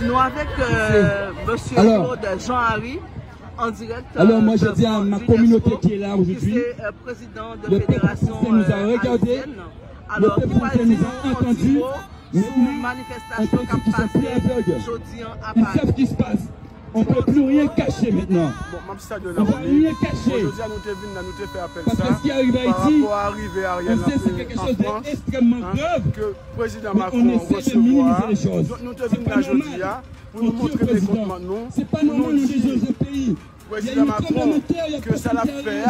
Nous avec monsieur Claude Jean-Harry en direct. Alors moi je dis à ma communauté qui est là aujourd'hui, président de fédération nous a regardé, alors le peuple français nous a entendu, mais une manifestation qui a passé aujourd'hui à Paris. Ils savent ce qui se passe. On ne peut plus rien cacher maintenant. Bon, même ça de on ne peut rien cacher. Aujourd'hui, nous fait appel parce ça. que ce qui arrive à Haïti, on sait c'est quelque chose d'extrêmement grave. Que le président Macron on essaie de minimiser les choses. Donc nous te venons là aujourd'hui pour nous montrer des comptes nous. C'est pas normal dans des pays. Président Macron, que ça l'a fait,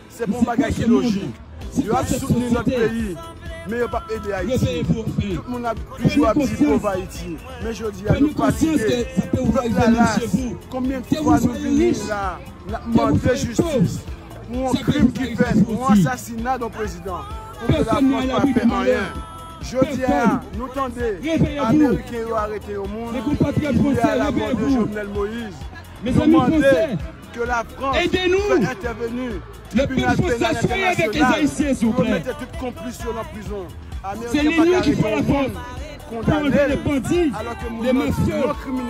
c'est pour bagage qui est logique. Il a soutenu notre pays. Mais il n'a pas aidé Haïti. Tout le monde a toujours dit pour Haïti. Mais je dis à nous fatigués. Combien de fois nous venons là, demander justice pour un crime qui fait, pour un assassinat d'un président, pour que la France ne fasse rien. Je dis à nous tendez, Américains ont arrêté au monde, qui est à la mort de Jovenel Moïse. Nous demandons que la France soit intervenue. Le peuple français soyez avec les Haïtiens, s'il vous plaît. Mettez toute complicité en prison. C'est l'Union qui fait la France. Condamner les bandits, alors que les mafieux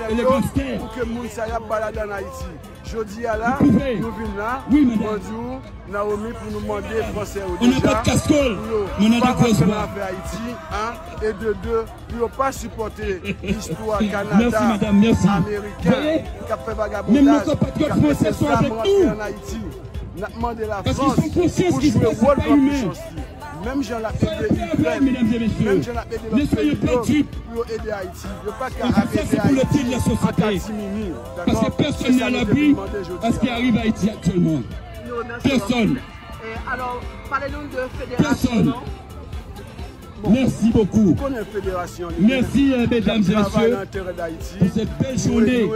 et les gangsters. Pour que moun sa y balade en Haïti. Je dis à là, nous venons là, bonjour, Naomi, pour nous demander français au déjà. On n'a pas de cascole, mais on a de grosses voix. Haïti, et de deux, pour ne pas supporter l'histoire Canada, merci, madame, merci. américain, qui a fait vagabondage, même nos compatriotes français sont avec nous. En Haïti. N'a demandé la parce France qu'ils sont conscients pour qu'ils jouer sont rôle pas humains. Même Jean l'a aidé l'Ukraine, même Jean l'a aidé l'autre pays pour aider Haïti. Il n'y a pas qu'à aider Haïti en catimini. Parce que personne n'est à l'abri à ce qui arrive à Haïti actuellement. Personne. Alors, parlez-nous de fédération, non? Merci beaucoup. Merci mesdames et messieurs pour cette belle journée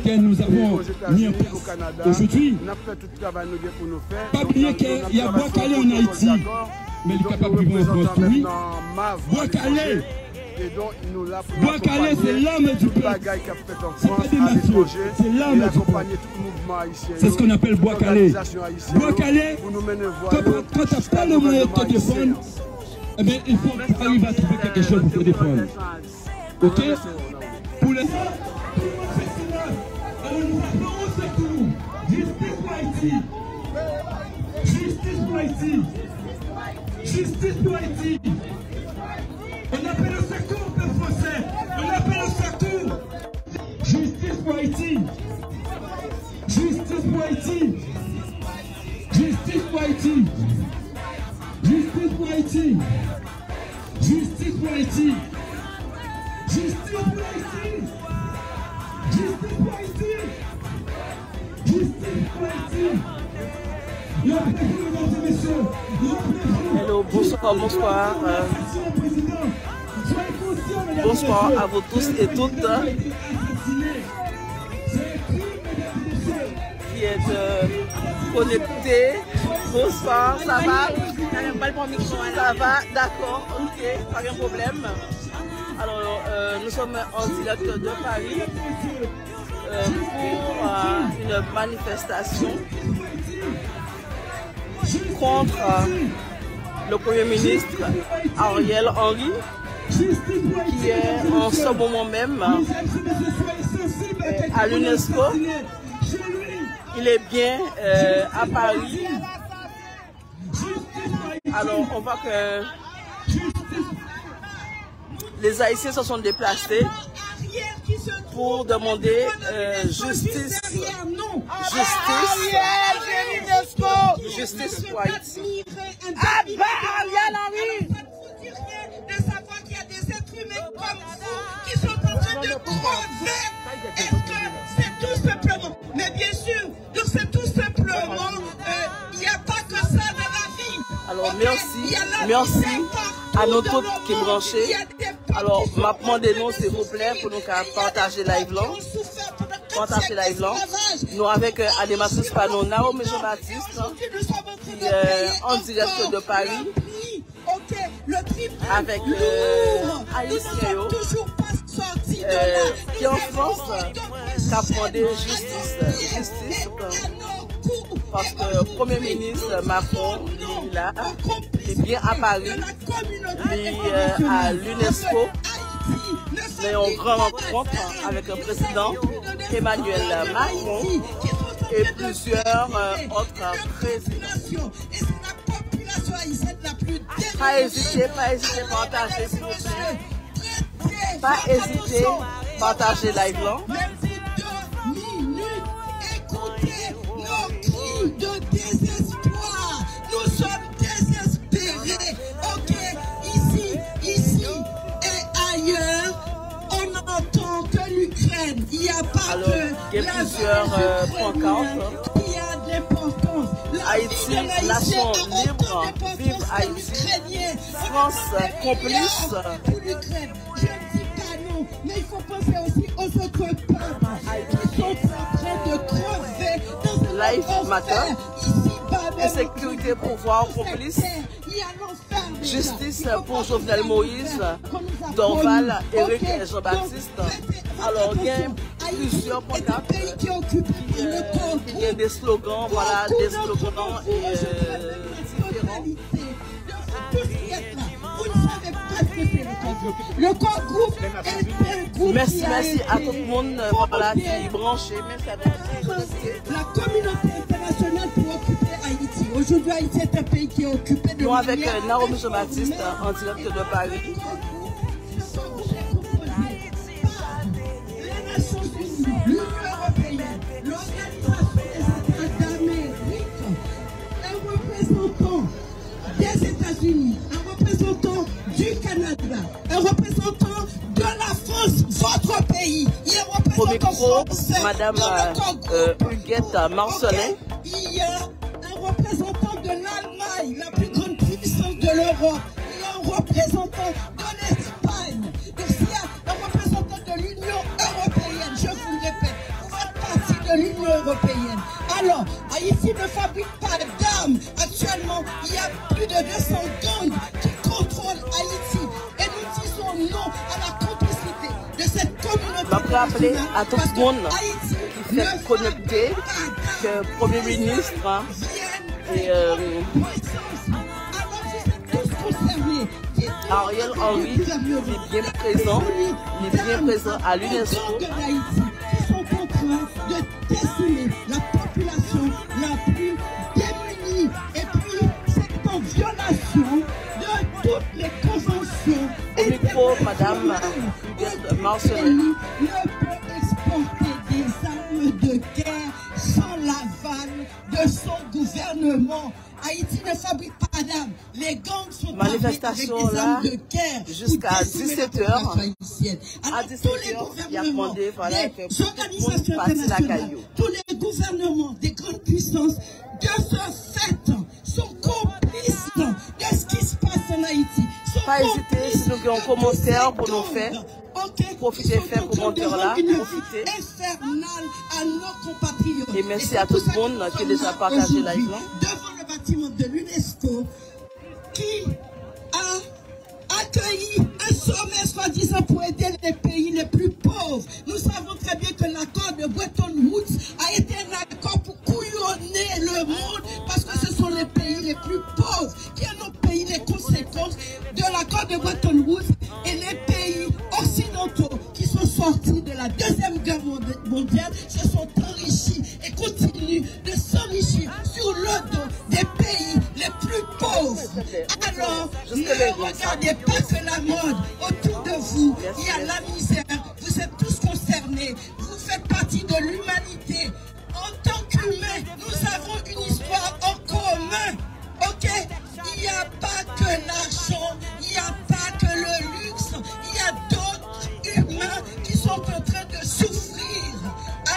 que nous avons mis en place aujourd'hui. Pas oublier qu'il y a Bois-Calais en Haïti, mais il est capable de vivre en oui. Bois-Calais, Bois-Calais c'est l'âme du peuple. C'est pas des mafieux, c'est l'âme du peuple. C'est ce qu'on appelle Bois-Calais. Bois-Calais, quand tu n'as pas le moyen de te défendre, eh bien, il faut arriver à trouver quelque chose pour te défendre. Ok? Pour les autres, alors nous appelons au secours. Justice pour Haïti. Justice pour Haïti. Justice pour Haïti. On appelle au secours, peuple français. On appelle au secours. Justice pour Haïti. Justice pour Haïti. Justice pour Haïti. Justice pour Haïti. Justice pour Haïti. Justice pour Haïti. Justice pour Haïti. Justice pour Haïti. Hello, bonsoir, bonsoir. Bonsoir à vous tous et toutes qui êtes connectés. Bonsoir, ça va? Ça va, d'accord, ok, pas de problème. Alors, nous sommes en direct de Paris pour une manifestation contre le Premier ministre Ariel Henry, qui est en ce moment même à l'UNESCO. Il est bien à Paris. Alors, on voit que les Haïtiens se sont déplacés pour demander justice. Justice pour Haïti. Ariel Henry! De savoir qu'il y a des êtres humains comme vous qui sont en train de crever. C'est tout simplement. Mais bien sûr, donc c'est tout simplement, il n'y a pas que ça dans la vie. Alors merci à nous tous qui branchés. Alors, m'a demandé nous s'il vous plaît pour nous partager live là. Partager live là. Nous avec Ademasus Pano, Naomi Jean-Baptiste, qui est en direct de Paris. Avec Haïtien qui en France qui a demandé justice. Parce que le Premier ministre Macron, il est là, il est bien à Paris, il est à l'UNESCO mais une grande rencontre avec le président Emmanuel Macron et plusieurs autres présidents. Pas hésiter, partager s'il vous plaît. Pas hésiter, partager live là. Écoutez nos cris de désespoir. Nous sommes désespérés. Ok, ici et ailleurs, on entend que l'Ukraine, il n'y a pas alors, que il y a plusieurs pancartes. Il y a de l'importance. Haïti, nation libre, vive Haïti. France complice. Pour l'Ukraine, je ne dis pas non, mais il faut penser aussi aux autres peuples qui sont en train de crever dans un Life Matter. Insécurité, pouvoir complice. Justice pour Jovenel Moïse, Dorval, Eric et Jean-Baptiste. Alors, il y a plusieurs pancartes. Il y a des slogans, voilà, des slogans différents. Le corps groupe est un groupe. Merci à tout le monde voilà, qui est branché. Merci à tous. La communauté internationale pour occuper Haïti. Aujourd'hui, Haïti est un pays qui est occupé de. Nous avec Naomi Jean-Baptiste en direct de Paris. Les Nations Unies, l'Union européenne, l'Organisation des États d'Amérique, un représentant des États-Unis, un représentant du Canada, un représentant de la France, votre pays. Il y a un représentant français, Madame Huguette Marcelin. Il y a un représentant de l'Allemagne, la plus grande puissance de l'Europe. Il y a un représentant de l'Espagne. Il y a un représentant de l'Union européenne. Je vous le répète, vous faites partie de l'Union européenne. Alors, Haïti ne fabrique pas d'armes. Actuellement, il y a plus de 200 gangs qui contrôlent Haïti. Et nous disons non à la complicité de cette communauté. Je vais rappeler à tout le monde qui fait connecter que le Premier ministre et Ariel Henry est bien présent à l'UNESCO. Qui sont en train de décimer la population la plus démunie et puis c'est en violation de toutes les conventions. Au micro, Madame Huguette Marcelin. Ne peut exporter des armes de guerre sans l'aval de son gouvernement. Haïti ne fabrique pas d'armes. Les gangs sont manifestation avec des armes là de guerre jusqu'à 17h. À 17h, il y a demandé voilà, que les organisations internationales, tous les gouvernements des grandes puissances de ce fait sont complices de ce qui se passe en Haïti. Pas hésiter si nous avons un commentaire pour nous faire. Profitez de faire commentaire là. Profitez. À nos compatriotes. Et merci à tout le monde qui a déjà partagé la live. Devant le bâtiment de l'UNESCO qui a accueilli un sommet soi-disant pour aider les pays les plus pauvres. Nous savons très bien que l'accord de Bretton Woods a été un accord pour couillonner le monde parce que ce sont les pays les plus pauvres qui ont payé les conséquences de l'accord de Bretton Woods et les pays occidentaux qui sont sortis de la Deuxième Guerre mondiale se sont enrichis et continuent de s'enrichir sur le dos des pays les plus pauvres. Alors, ne regardez pas que la mode autour de vous. Il y a la misère. Vous êtes tous concernés. Vous faites partie de l'humanité. En tant qu'humains, nous avons une histoire en commun. Ok? Il n'y a pas que l'argent. Il n'y a pas que le luxe. Il y a d'autres humains qui sont en train de souffrir.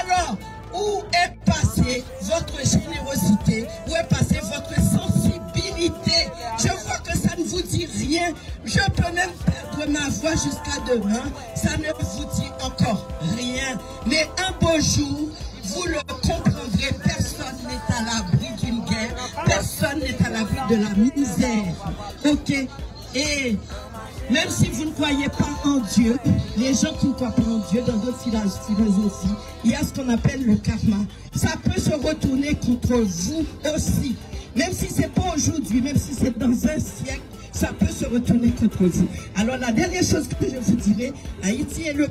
Alors, où est passée votre générosité? Où est passée votre sensibilité? Je vois que ça ne vous dit rien. Je peux même perdre ma voix jusqu'à demain. Ça ne vous dit encore rien. Mais un beau jour, vous le comprendrez. Personne n'est à l'abri d'une guerre. Personne n'est à l'abri de la misère. Ok? Et même si vous ne croyez pas en Dieu, les gens qui ne croient pas en Dieu, dans d'autres philosophies, il y a ce qu'on appelle le karma. Ça peut se retourner contre vous aussi. Même si ce n'est pas aujourd'hui, même si c'est dans un siècle, ça peut se retourner contre vous. Alors la dernière chose que je vous dirai, Haïti est le